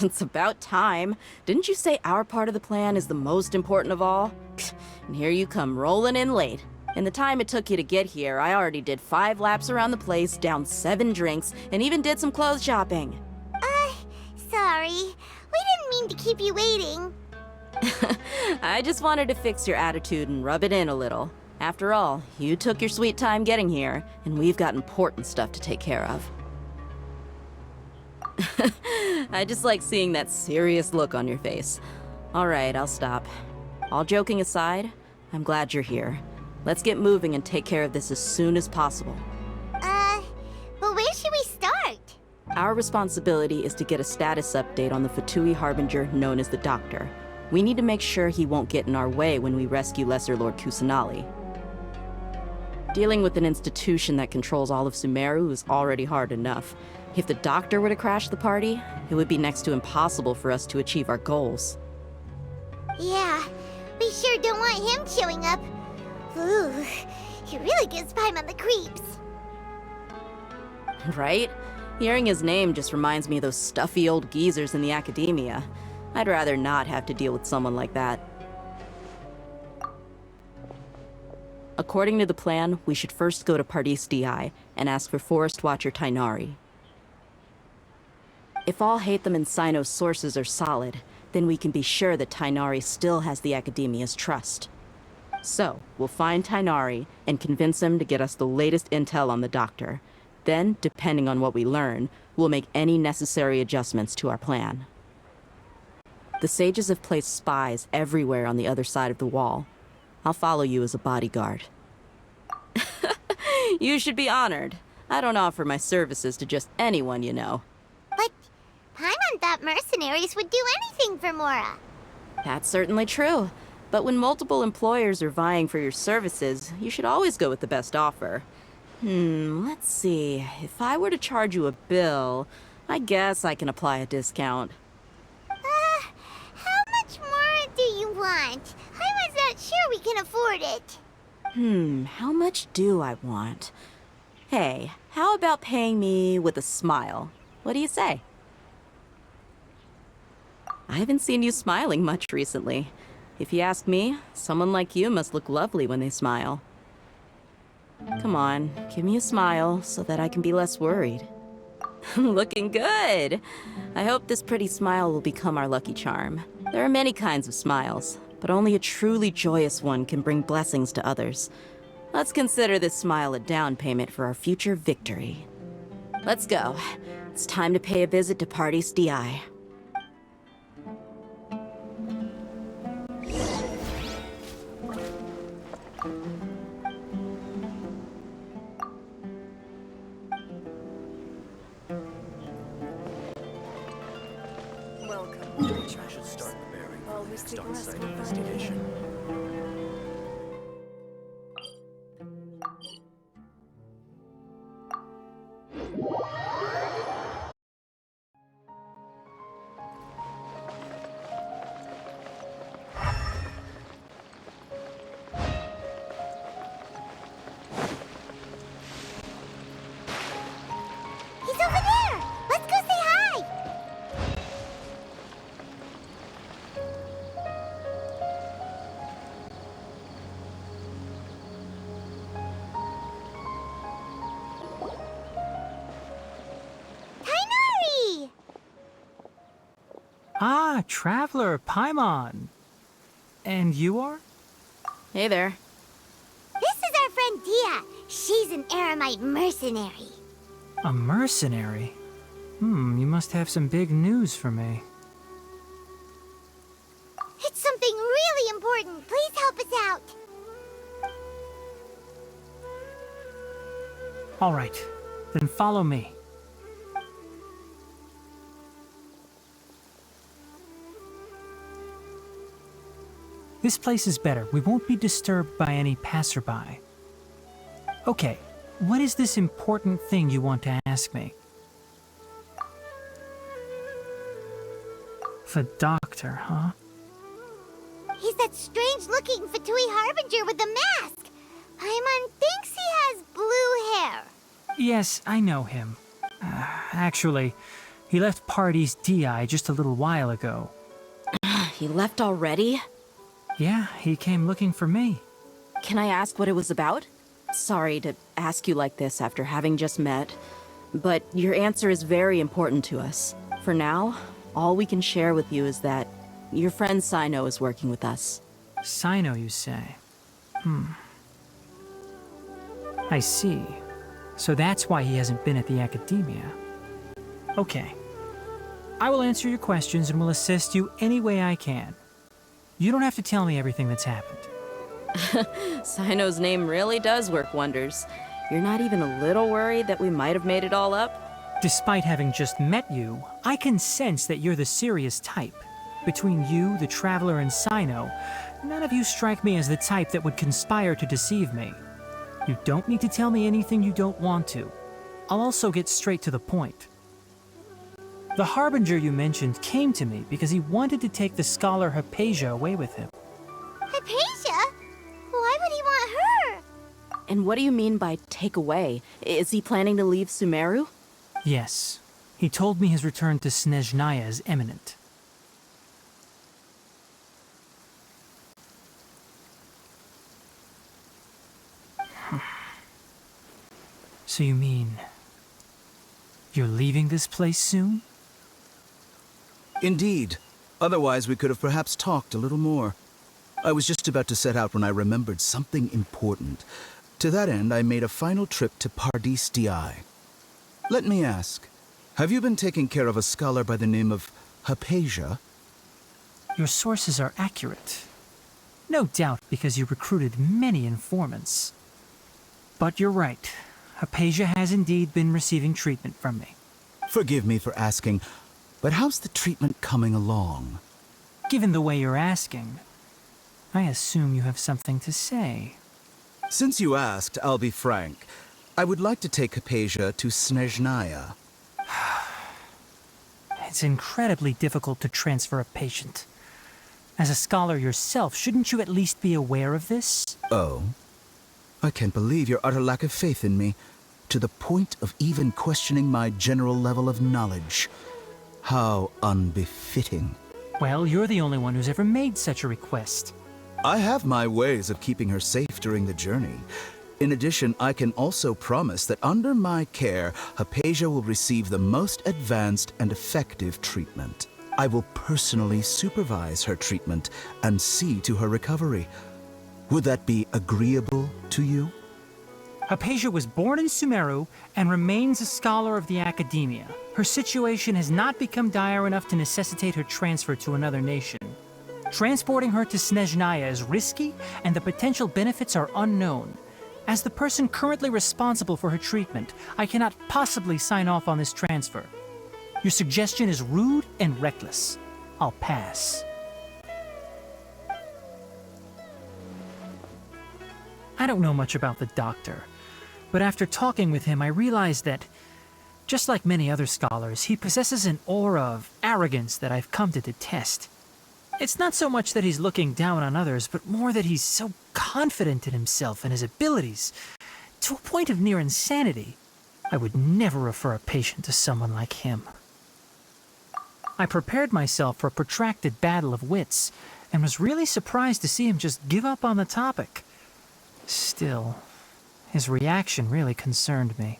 It's about time. Didn't you say our part of the plan is the most important of all? And here you come rolling in late. In the time it took you to get here, I already did 5 laps around the place, downed 7 drinks, and even did some clothes shopping. Sorry. We didn't mean to keep you waiting. I just wanted to fix your attitude and rub it in a little. After all, you took your sweet time getting here, and we've got important stuff to take care of. I just like seeing that serious look on your face. All right, I'll stop. All joking aside, I'm glad you're here. Let's get moving and take care of this as soon as possible. But where should we start? Our responsibility is to get a status update on the Fatui Harbinger known as the Doctor. We need to make sure he won't get in our way when we rescue Lesser Lord Kusanali. Dealing with an institution that controls all of Sumeru is already hard enough. If the Doctor were to crash the party, it would be next to impossible for us to achieve our goals. Yeah, we sure don't want him showing up. Ooh, he really gives Paimon the creeps. Right? Hearing his name just reminds me of those stuffy old geezers in the academia. I'd rather not have to deal with someone like that. According to the plan, we should first go to Pardis Di and ask for Forest Watcher Tainari. If all Hatham and Sino's sources are solid, then we can be sure that Tainari still has the Academia's trust. So, we'll find Tainari and convince him to get us the latest intel on the Doctor. Then, depending on what we learn, we'll make any necessary adjustments to our plan. The sages have placed spies everywhere on the other side of the wall. I'll follow you as a bodyguard. You should be honored. I don't offer my services to just anyone, you know. But Paimon thought mercenaries would do anything for Mora. That's certainly true. But when multiple employers are vying for your services, you should always go with the best offer. Let's see. If I were to charge you a bill, I guess I can apply a discount. How much more do you want? Paimon's not sure we can afford it. How much do I want? Hey, how about paying me with a smile? What do you say? I haven't seen you smiling much recently. If you ask me, someone like you must look lovely when they smile. Come on, give me a smile so that I can be less worried. Looking good! I hope this pretty smile will become our lucky charm. There are many kinds of smiles, but only a truly joyous one can bring blessings to others. Let's consider this smile a down payment for our future victory. Let's go. It's time to pay a visit to Pardis Di. I should start preparing for the next on-site investigation. He's over there! Let's go say hi! Tainari! Ah, Traveler, Paimon. And you are? Hey there. This is our friend Dia. She's an Aramite mercenary. A mercenary? You must have some big news for me. It's something really important. All right, then follow me. This place is better. We won't be disturbed by any passerby. Okay, what is this important thing you want to ask me? The doctor, huh? He's that strange-looking Fatui Harbinger with the mask. Paimon thinks he has blue hair. Yes, I know him. Actually, he left Party's DI just a little while ago. He left already? Yeah, he came looking for me. Can I ask what it was about? Sorry to ask you like this after having just met, but your answer is very important to us. For now, all we can share with you is that your friend Sino is working with us. Sino, you say? I see. So that's why he hasn't been at the academia. Okay. I will answer your questions and will assist you any way I can. You don't have to tell me everything that's happened. Sino's name really does work wonders. You're not even a little worried that we might have made it all up? Despite having just met you, I can sense that you're the serious type. Between you, the Traveler, and Sino, none of you strike me as the type that would conspire to deceive me. You don't need to tell me anything you don't want to. I'll also get straight to the point. The Harbinger you mentioned came to me because he wanted to take the scholar Hypatia away with him. Hypatia? Why would he want her? And what do you mean by take away? Is he planning to leave Sumeru? Yes. He told me his return to Snezhnaya is imminent. So you mean... you're leaving this place soon? Indeed. Otherwise, we could have perhaps talked a little more. I was just about to set out when I remembered something important. To that end, I made a final trip to Pardis Di. Let me ask, have you been taking care of a scholar by the name of Hypatia? Your sources are accurate. No doubt because you recruited many informants. But you're right. Hypatia has indeed been receiving treatment from me. Forgive me for asking, but how's the treatment coming along? Given the way you're asking, I assume you have something to say. Since you asked, I'll be frank. I would like to take Hypatia to Snezhnaya. It's incredibly difficult to transfer a patient. As a scholar yourself, shouldn't you at least be aware of this? Oh? I can't believe your utter lack of faith in me, to the point of even questioning my general level of knowledge. How unbefitting. Well, you're the only one who's ever made such a request. I have my ways of keeping her safe during the journey. In addition, I can also promise that under my care, Hypatia will receive the most advanced and effective treatment. I will personally supervise her treatment and see to her recovery. Would that be agreeable to you? Hypatia was born in Sumeru and remains a scholar of the academia. Her situation has not become dire enough to necessitate her transfer to another nation. Transporting her to Snezhnaya is risky, and the potential benefits are unknown. As the person currently responsible for her treatment, I cannot possibly sign off on this transfer. Your suggestion is rude and reckless. I'll pass. I don't know much about the doctor, but after talking with him, I realized that, just like many other scholars, he possesses an aura of arrogance that I've come to detest. It's not so much that he's looking down on others, but more that he's so confident in himself and his abilities, to a point of near insanity. I would never refer a patient to someone like him. I prepared myself for a protracted battle of wits, and was really surprised to see him just give up on the topic. Still, his reaction really concerned me.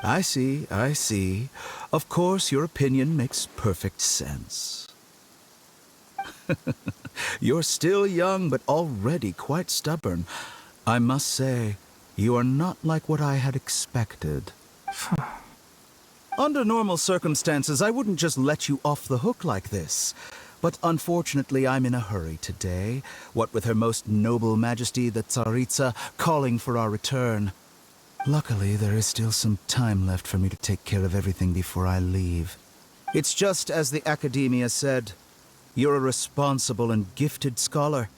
I see, I see. Of course, your opinion makes perfect sense. You're still young, but already quite stubborn. I must say, you are not like what I had expected. Under normal circumstances, I wouldn't just let you off the hook like this. But unfortunately, I'm in a hurry today, what with Her Most Noble Majesty the Tsaritsa calling for our return. Luckily, there is still some time left for me to take care of everything before I leave. It's just as the Academia said. You're a responsible and gifted scholar.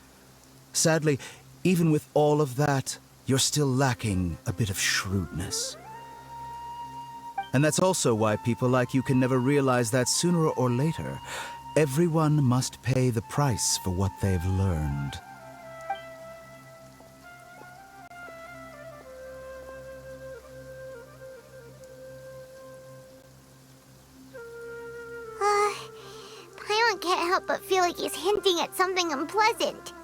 Sadly, even with all of that, you're still lacking a bit of shrewdness. And that's also why people like you can never realize that sooner or later, everyone must pay the price for what they've learned. Paimon can't help but feel like he's hinting at something unpleasant.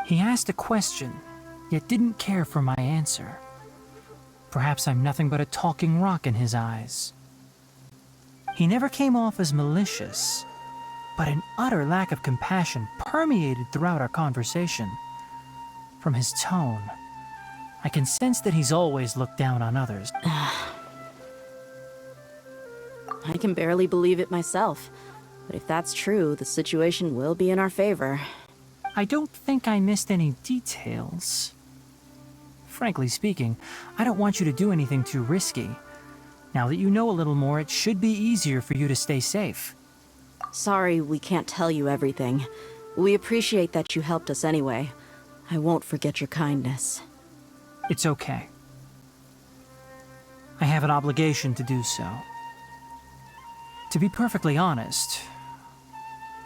He asked a question, yet didn't care for my answer. Perhaps I'm nothing but a talking rock in his eyes. He never came off as malicious, but an utter lack of compassion permeated throughout our conversation. From his tone, I can sense that he's always looked down on others. I can barely believe it myself. But if that's true, the situation will be in our favor. I don't think I missed any details. Frankly speaking, I don't want you to do anything too risky. Now that you know a little more, it should be easier for you to stay safe. Sorry we can't tell you everything. We appreciate that you helped us anyway. I won't forget your kindness. It's okay. I have an obligation to do so. To be perfectly honest,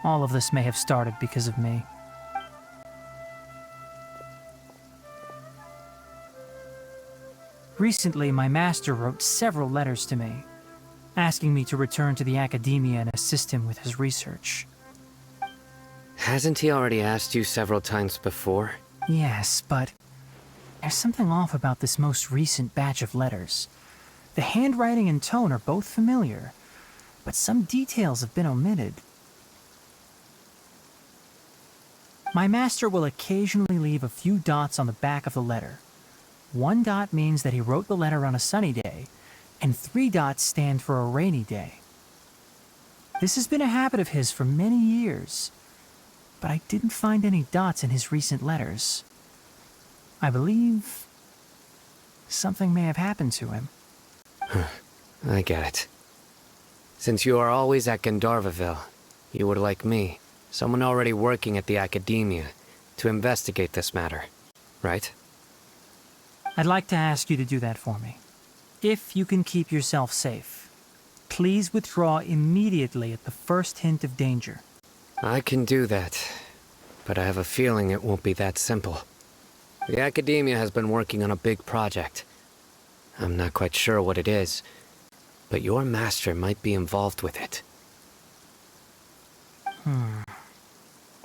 all of this may have started because of me. Recently, my master wrote several letters to me, asking me to return to the Academia and assist him with his research. Hasn't he already asked you several times before? Yes, but there's something off about this most recent batch of letters. The handwriting and tone are both familiar, but some details have been omitted. My master will occasionally leave a few dots on the back of the letter. 1 dot means that he wrote the letter on a sunny day, and 3 dots stand for a rainy day. This has been a habit of his for many years, but I didn't find any dots in his recent letters. I believe something may have happened to him. I get it. Since you are always at Gandharvaville, you would like me, someone already working at the Academia, to investigate this matter, right? I'd like to ask you to do that for me. If you can keep yourself safe, please withdraw immediately at the first hint of danger. I can do that, but I have a feeling it won't be that simple. The Academia has been working on a big project. I'm not quite sure what it is, but your master might be involved with it.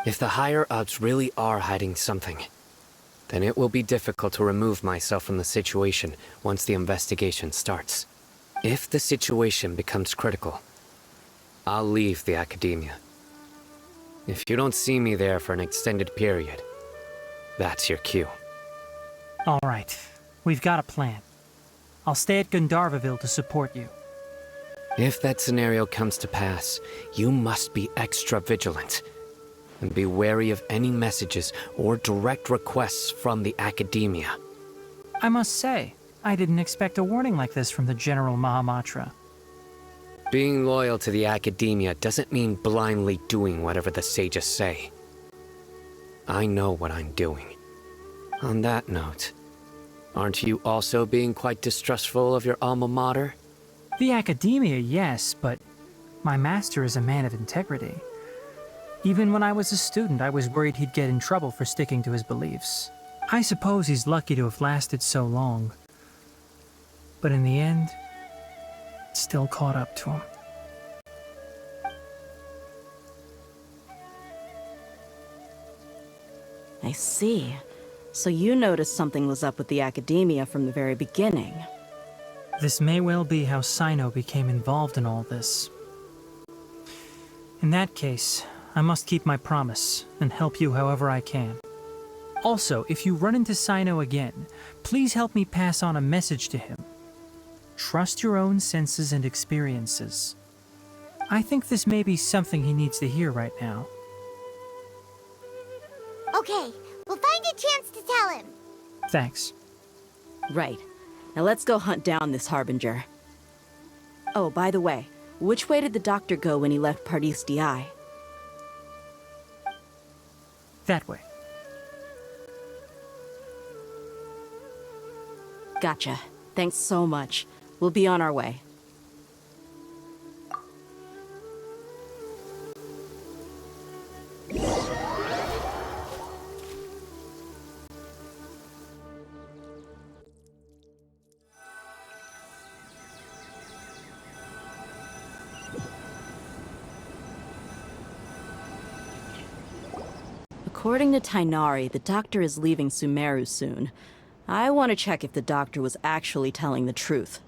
If the higher-ups really are hiding something, then it will be difficult to remove myself from the situation once the investigation starts. If the situation becomes critical, I'll leave the Academia. If you don't see me there for an extended period, that's your cue. All right, we've got a plan. I'll stay at Gandharvaville to support you. If that scenario comes to pass, you must be extra vigilant. And be wary of any messages or direct requests from the Academia. I must say, I didn't expect a warning like this from the General Mahamatra. Being loyal to the Academia doesn't mean blindly doing whatever the sages say. I know what I'm doing. On that note, aren't you also being quite distrustful of your alma mater? The Academia, yes, but my master is a man of integrity. Even when I was a student, I was worried he'd get in trouble for sticking to his beliefs. I suppose he's lucky to have lasted so long. But in the end, it still caught up to him. I see. So you noticed something was up with the Academia from the very beginning. This may well be how Sino became involved in all this. In that case, I must keep my promise and help you however I can. Also, if you run into Sino again, please help me pass on a message to him. Trust your own senses and experiences. I think this may be something he needs to hear right now. Okay, we'll find a chance to tell him. Thanks. Right. Now let's go hunt down this Harbinger. Oh, by the way, which way did the doctor go when he left Pardis Di? That way. Gotcha. Thanks so much. We'll be on our way. According to Tainari, the doctor is leaving Sumeru soon. I want to check if the doctor was actually telling the truth.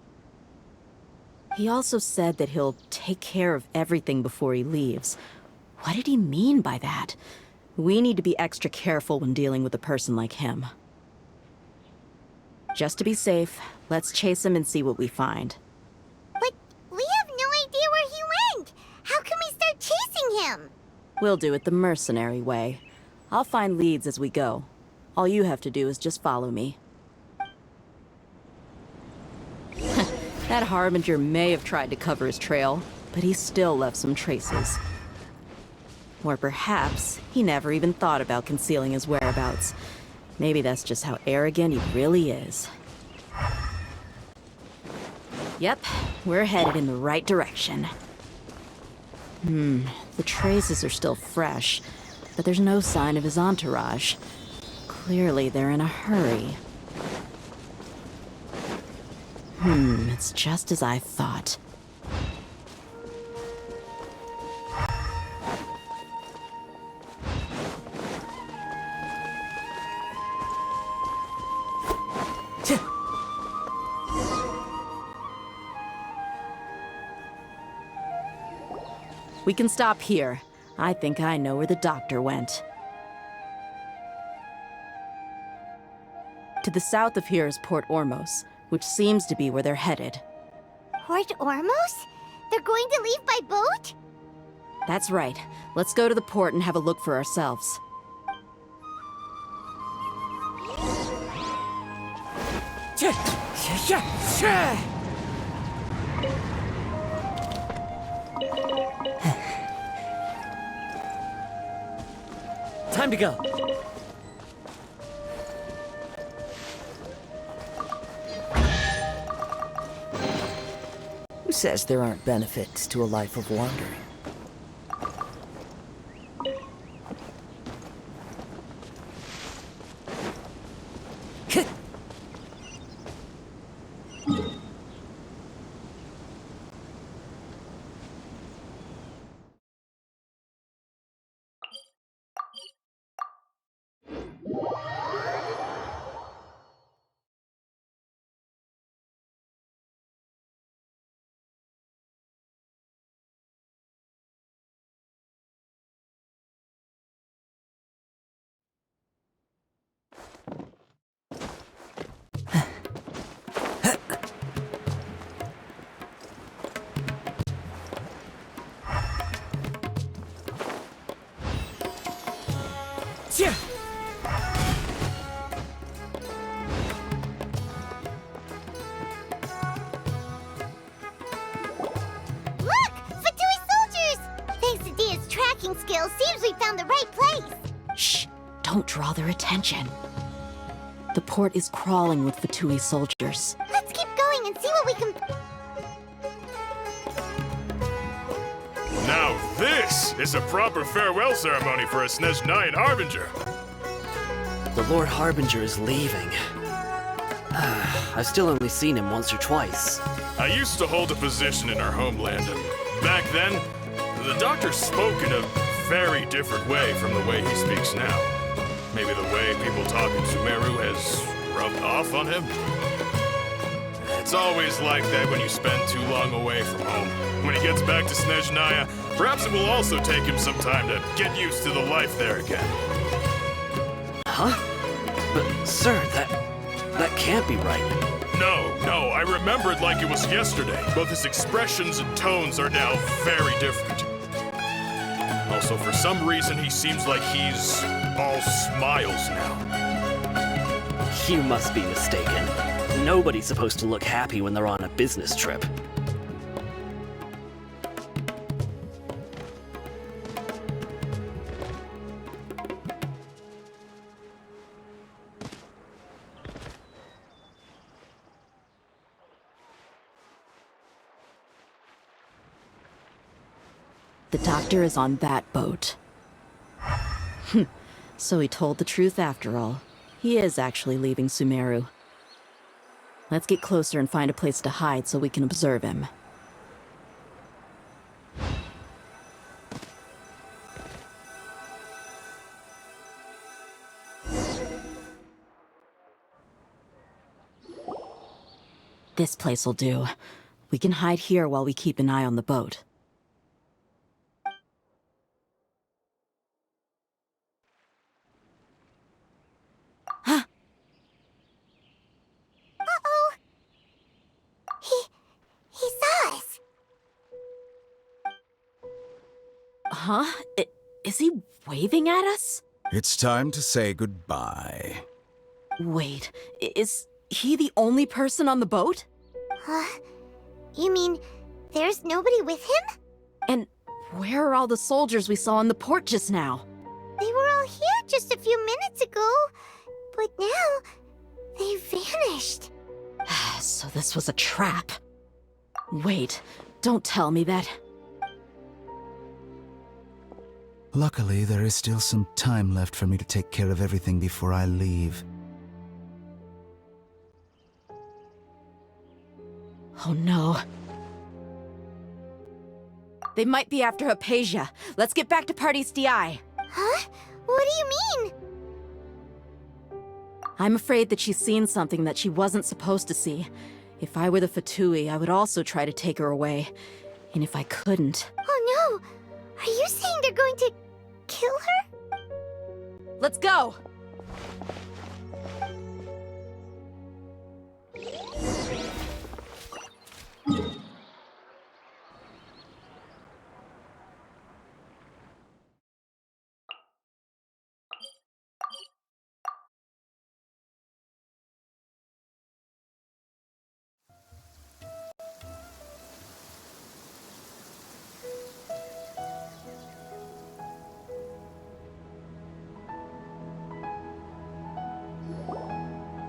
He also said that he'll take care of everything before he leaves. What did he mean by that? We need to be extra careful when dealing with a person like him. Just to be safe, let's chase him and see what we find. But we have no idea where he went. How can we start chasing him? We'll do it the mercenary way. I'll find leads as we go. All you have to do is just follow me. That Harbinger may have tried to cover his trail, but he still left some traces. Or perhaps he never even thought about concealing his whereabouts. Maybe that's just how arrogant he really is. Yep, we're headed in the right direction. The traces are still fresh, but there's no sign of his entourage. Clearly they're in a hurry. It's just as I thought. We can stop here. I think I know where the doctor went. To the south of here is Port Ormos, which seems to be where they're headed. Port Ormos? They're going to leave by boat? That's right. Let's go to the port and have a look for ourselves. Time to go. Who says there aren't benefits to a life of wandering? Look! Fatui soldiers! Thanks to Dia's tracking skills, seems we found the right place. Shh! Don't draw their attention. The port is crawling with Fatui soldiers. Let's keep going and see what we can... Now this is a proper farewell ceremony for a Snezhnayan Harbinger. The Lord Harbinger is leaving. I've still only seen him once or twice. I used to hold a position in our homeland, and back then, the doctor spoke in a very different way from the way he speaks now. Maybe the way people talk in Sumeru has rubbed off on him? It's always like that when you spend too long away from home. When he gets back to Snezhnaya, perhaps it will also take him some time to get used to the life there again. Huh? But, sir, that can't be right. No, I remember it like it was yesterday. Both his expressions and tones are now very different. Also, for some reason, he seems like he's all smiles now. You must be mistaken. Nobody's supposed to look happy when they're on a business trip. The doctor is on that boat. So he told the truth after all. He is actually leaving Sumeru. Let's get closer and find a place to hide so we can observe him. This place will do. We can hide here while we keep an eye on the boat. Uh-oh. He saw us. Huh? Is he waving at us? It's time to say goodbye. Wait, is he the only person on the boat? You mean there's nobody with him? And where are all the soldiers we saw on the port just now? They were all here just a few minutes ago, but now they vanished. So this was a trap. Wait, don't tell me that. Luckily, there is still some time left for me to take care of everything before I leave. Oh no. They might be after Hypatia. Let's get back to Party's DI. Huh? What do you mean? I'm afraid that she's seen something that she wasn't supposed to see. If I were the Fatui, I would also try to take her away. And if I couldn't... Oh no! Are you saying they're going to kill her? Let's go!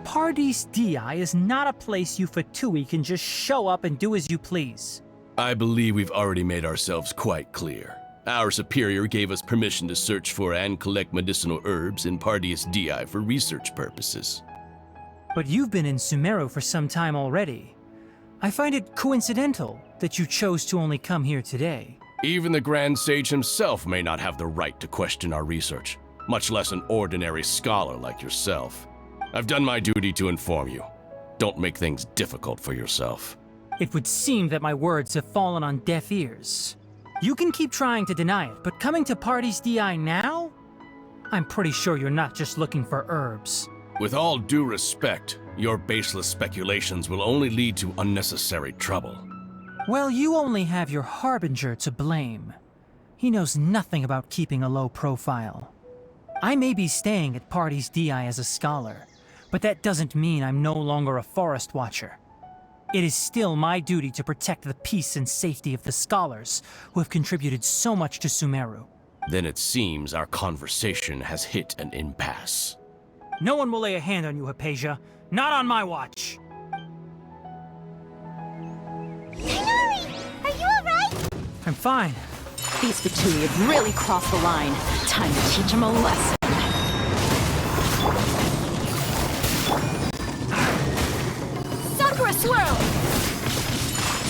Party's DI is not a place you Fatui can just show up and do as you please. I believe we've already made ourselves quite clear. Our superior gave us permission to search for and collect medicinal herbs in Pardius DI for research purposes. But you've been in Sumeru for some time already. I find it coincidental that you chose to only come here today. Even the Grand Sage himself may not have the right to question our research, much less an ordinary scholar like yourself. I've done my duty to inform you. Don't make things difficult for yourself. It would seem that my words have fallen on deaf ears. You can keep trying to deny it, but coming to Party's DI now? I'm pretty sure you're not just looking for herbs. With all due respect, your baseless speculations will only lead to unnecessary trouble. Well, you only have your Harbinger to blame. He knows nothing about keeping a low profile. I may be staying at Party's DI as a scholar, but that doesn't mean I'm no longer a forest watcher. It is still my duty to protect the peace and safety of the scholars who have contributed so much to Sumeru. Then it seems our conversation has hit an impasse. No one will lay a hand on you, Hypatia. Not on my watch! Tighnari! Are you alright? I'm fine. These Fatui have really crossed the line. Time to teach them a lesson. Sakura Swirl!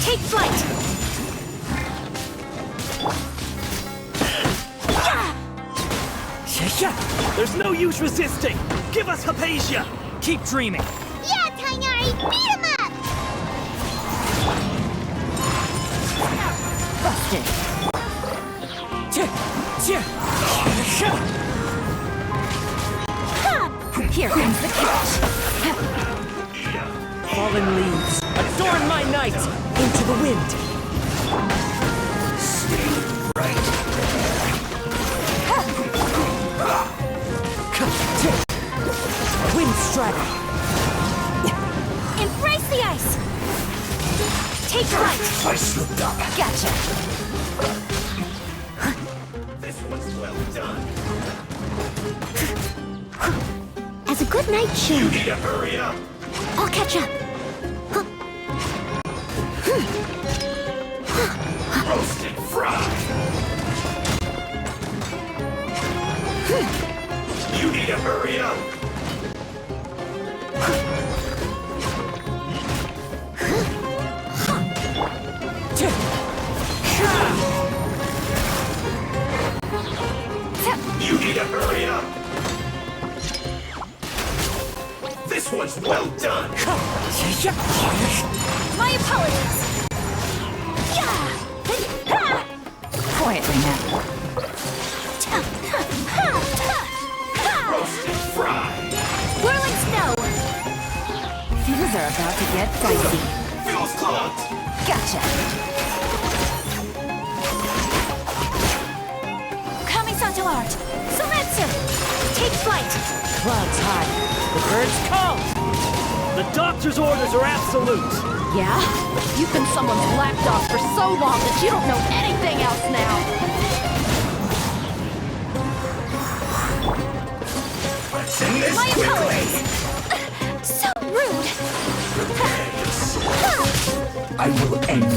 Take flight! There's no use resisting! Give us Hypatia! Keep dreaming. Yeah, Tighnari! Beat him up! Busted. Huh. Here comes the catch. fallen leaves, adorn my night into the wind. Stay right. Wind strider. Embrace the ice! Take flight! I slipped up. Gotcha! This one's well done. As a good night should. You need to hurry up. I'll catch up. Roasted fried. You need to hurry up. You need to hurry up. This one's well done. My apologies! Quietly now. Roasted fried. Whirling snow! Things are about to get dicey. Fuel's clogged. Gotcha! Kami-santo art! Soretsu! Take flight! Clouds high. The birds call. The doctor's orders are absolute. Yeah? You've been someone's lapdog for so long that you don't know anything else now. Let's end this My quickly. apologies! So rude! I will end you.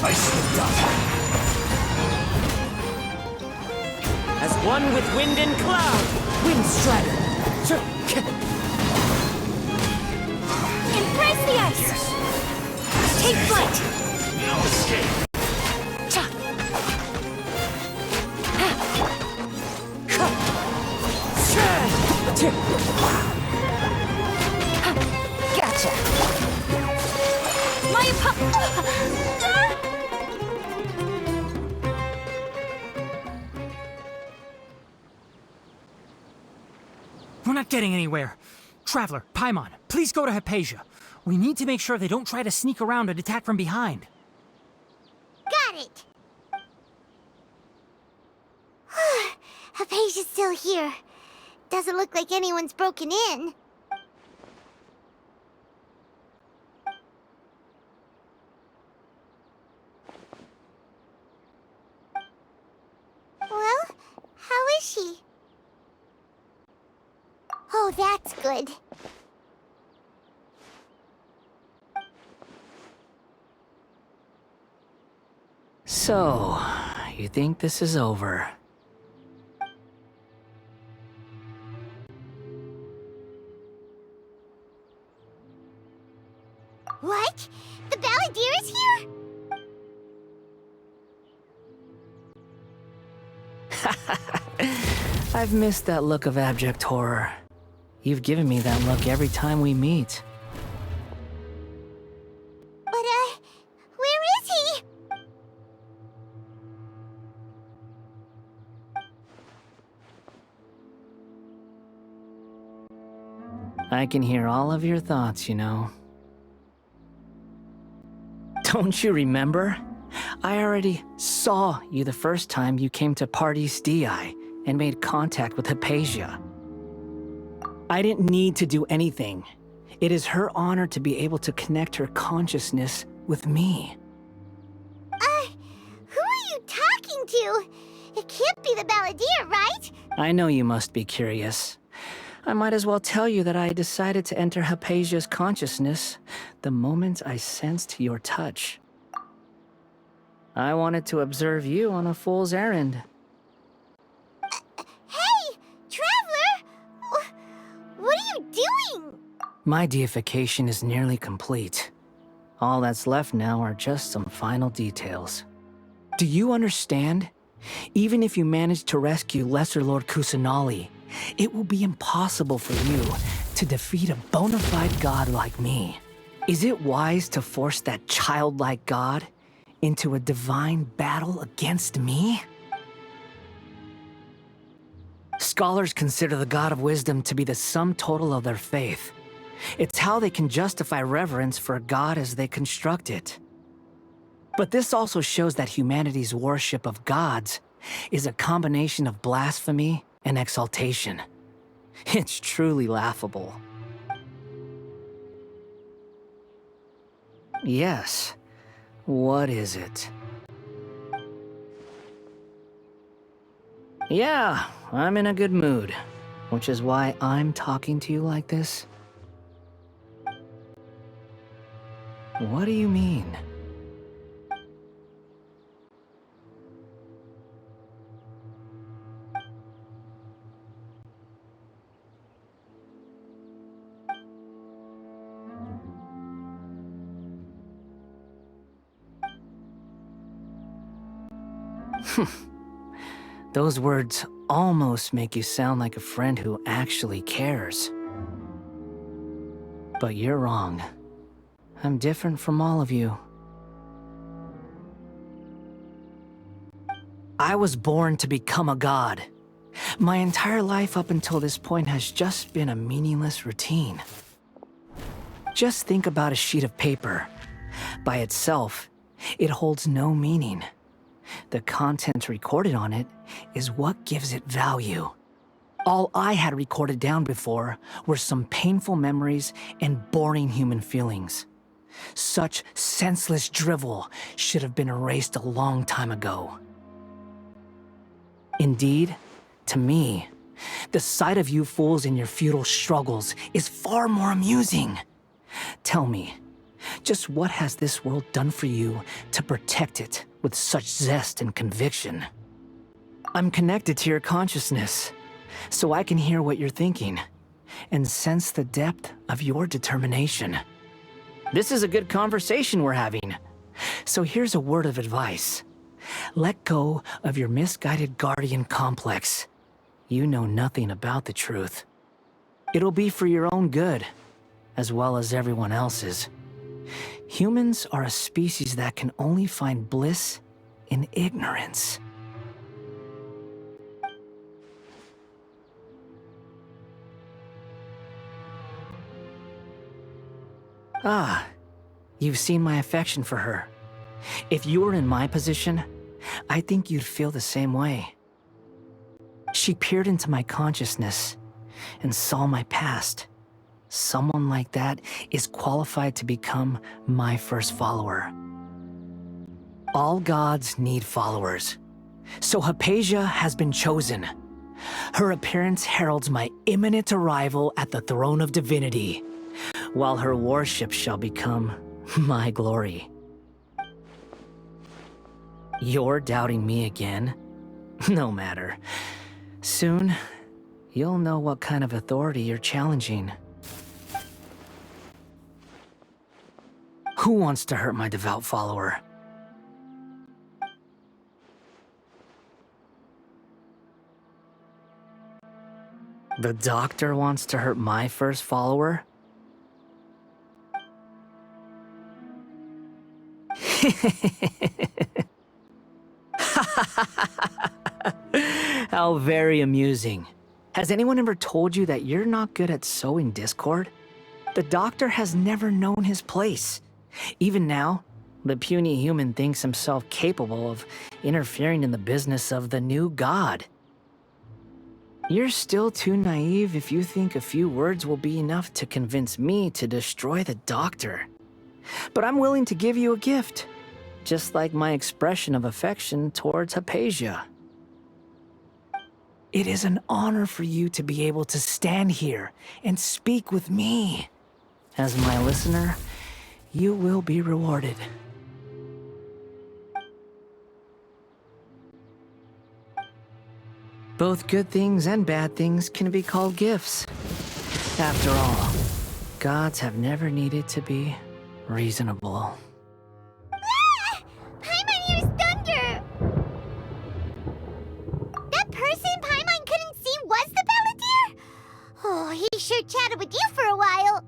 I slipped up. As one with wind and cloud. Wind strider. Embrace the ice! Take flight! No escape. Gotcha! My We're not getting anywhere. Traveler, Paimon, please go to Hypatia. We need to make sure they don't try to sneak around and attack from behind. Got it! Hypatia's still here. Doesn't look like anyone's broken in. Well, how is she? Oh, that's good. So, you think this is over? What? The Balladeer is here? I've missed that look of abject horror. You've given me that look every time we meet. But, where is he? I can hear all of your thoughts, you know. Don't you remember? I already saw you the first time you came to Party's DI and made contact with Hypatia. I didn't need to do anything. It is her honor to be able to connect her consciousness with me. Who are you talking to? It can't be the Balladeer, right? I know you must be curious. I might as well tell you that I decided to enter Hypatia's consciousness the moment I sensed your touch. I wanted to observe you on a fool's errand. Hey, Traveler! What are you doing? My deification is nearly complete. All that's left now are just some final details. Do you understand? Even if you manage to rescue Lesser Lord Kusanali, it will be impossible for you to defeat a bona fide god like me. Is it wise to force that childlike god into a divine battle against me? Scholars consider the God of Wisdom to be the sum total of their faith. It's how they can justify reverence for a God as they construct it. But this also shows that humanity's worship of gods is a combination of blasphemy and exaltation. It's truly laughable. Yes. What is it? Yeah, I'm in a good mood, which is why I'm talking to you like this. What do you mean? Those words almost make you sound like a friend who actually cares. But you're wrong. I'm different from all of you. I was born to become a god. My entire life up until this point has just been a meaningless routine. Just think about a sheet of paper. By itself, it holds no meaning. The content recorded on it is what gives it value. All I had recorded down before were some painful memories and boring human feelings. Such senseless drivel should have been erased a long time ago. Indeed, to me, the sight of you fools in your futile struggles is far more amusing. Tell me, just what has this world done for you to protect it with such zest and conviction? I'm connected to your consciousness, so I can hear what you're thinking, and sense the depth of your determination. This is a good conversation we're having, so here's a word of advice. Let go of your misguided guardian complex. You know nothing about the truth. It'll be for your own good, as well as everyone else's. Humans are a species that can only find bliss in ignorance. Ah, you've seen my affection for her. If you were in my position, I think you'd feel the same way. She peered into my consciousness and saw my past. Someone like that is qualified to become my first follower. All gods need followers, so Hypatia has been chosen. Her appearance heralds my imminent arrival at the throne of divinity, while her worship shall become my glory. You're doubting me again? No matter. Soon, you'll know what kind of authority you're challenging. Who wants to hurt my devout follower? The doctor wants to hurt my first follower? How very amusing. Has anyone ever told you that you're not good at sowing discord? The doctor has never known his place. Even now, the puny human thinks himself capable of interfering in the business of the new god. You're still too naive if you think a few words will be enough to convince me to destroy the doctor. But I'm willing to give you a gift, just like my expression of affection towards Hypatia. It is an honor for you to be able to stand here and speak with me. As my listener, you will be rewarded. Both good things and bad things can be called gifts. After all, gods have never needed to be reasonable. Ah! Paimon hears thunder! That person Paimon couldn't see was the Balladeer? Oh, he sure chatted with you for a while.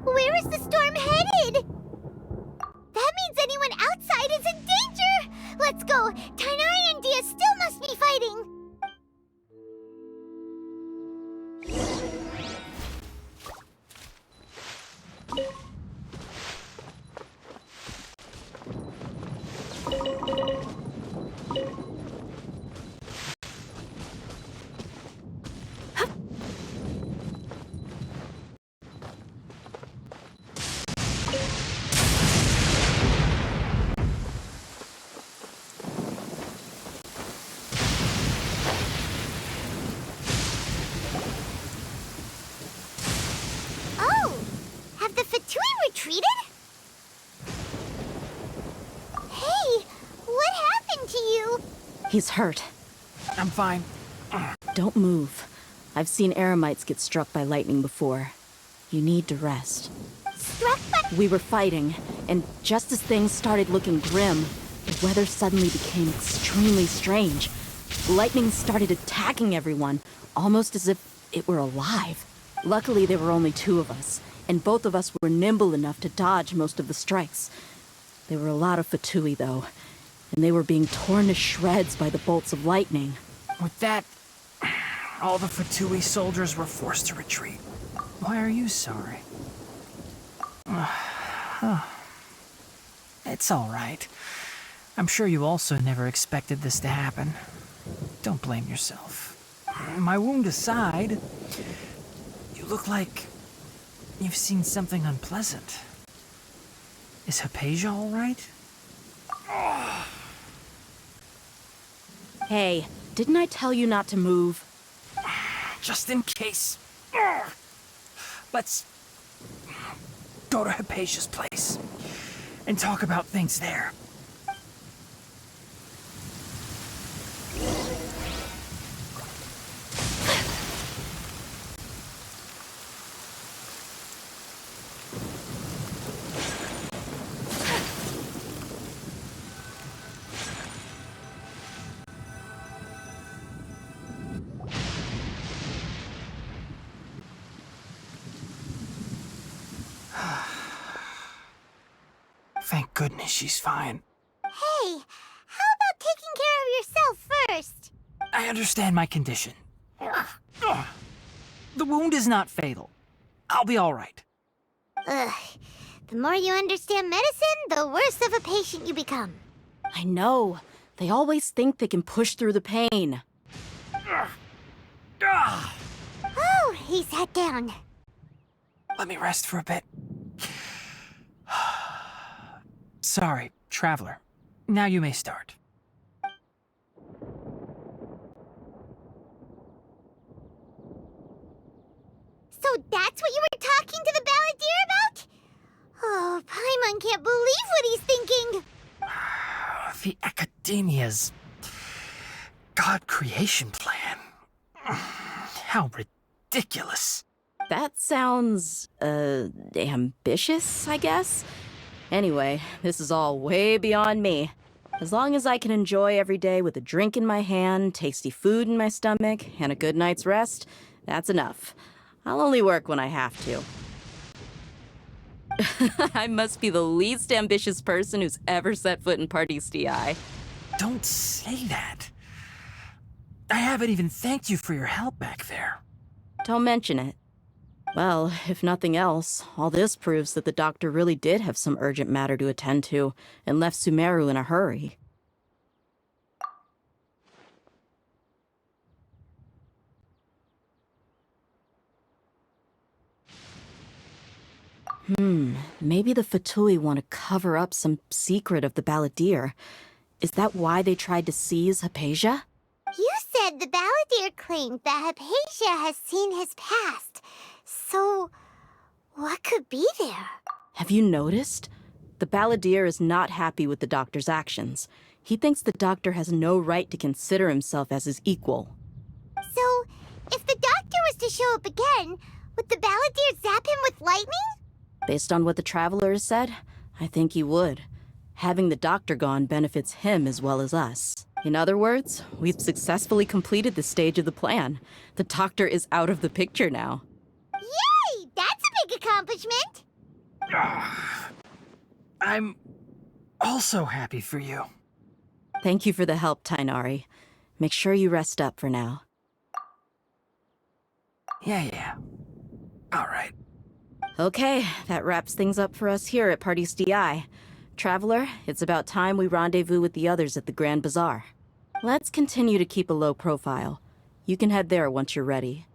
Where is the storm headed? That means anyone outside is in danger! Let's go! Tainari and Dia still must be fighting! Oh! Have the Fatui retreated? Hey! What happened to you? He's hurt. I'm fine. Don't move. I've seen eremites get struck by lightning before. You need to rest. Struck by... We were fighting, and just as things started looking grim, the weather suddenly became extremely strange. Lightning started attacking everyone, almost as if it were alive. Luckily, there were only two of us, and both of us were nimble enough to dodge most of the strikes. There were a lot of Fatui, though, and they were being torn to shreds by the bolts of lightning. With that, all the Fatui soldiers were forced to retreat. Why are you sorry? It's all right. I'm sure you also never expected this to happen. Don't blame yourself. My wound aside, you look like you've seen something unpleasant. Is Hypatia all right? Hey, didn't I tell you not to move? Just in case. Let's go to Hypatia's place and talk about things there. Thank goodness she's fine. Hey, how about taking care of yourself first? I understand my condition. The wound is not fatal. I'll be all right. Ugh. The more you understand medicine, the worse of a patient you become. I know. They always think they can push through the pain. Oh, he sat down. Let me rest for a bit. Sorry, traveler. Now you may start. So that's what you were talking to the balladeer about? Oh, Paimon can't believe what he's thinking. The Academia's God creation plan. How ridiculous. That sounds, ambitious, I guess? Anyway, this is all way beyond me. As long as I can enjoy every day with a drink in my hand, tasty food in my stomach, and a good night's rest, that's enough. I'll only work when I have to. I must be the least ambitious person who's ever set foot in Party's DI. Don't say that. I haven't even thanked you for your help back there. Don't mention it. Well, if nothing else, all this proves that the doctor really did have some urgent matter to attend to and left Sumeru in a hurry. Maybe the Fatui want to cover up some secret of the balladeer. Is that why they tried to seize Hypatia? You said the balladeer claimed that Hypatia has seen his past. So, what could be there? Have you noticed? The balladeer is not happy with the doctor's actions. He thinks the doctor has no right to consider himself as his equal. So, if the doctor was to show up again, would the balladeer zap him with lightning? Based on what the traveler has said, I think he would. Having the doctor gone benefits him as well as us. In other words, we've successfully completed this stage of the plan. The doctor is out of the picture now. Yay! That's a big accomplishment! I'm also happy for you. Thank you for the help, Tainari. Make sure you rest up for now. Yeah. All right. Okay, that wraps things up for us here at Party's DI. Traveler, it's about time we rendezvous with the others at the Grand Bazaar. Let's continue to keep a low profile. You can head there once you're ready.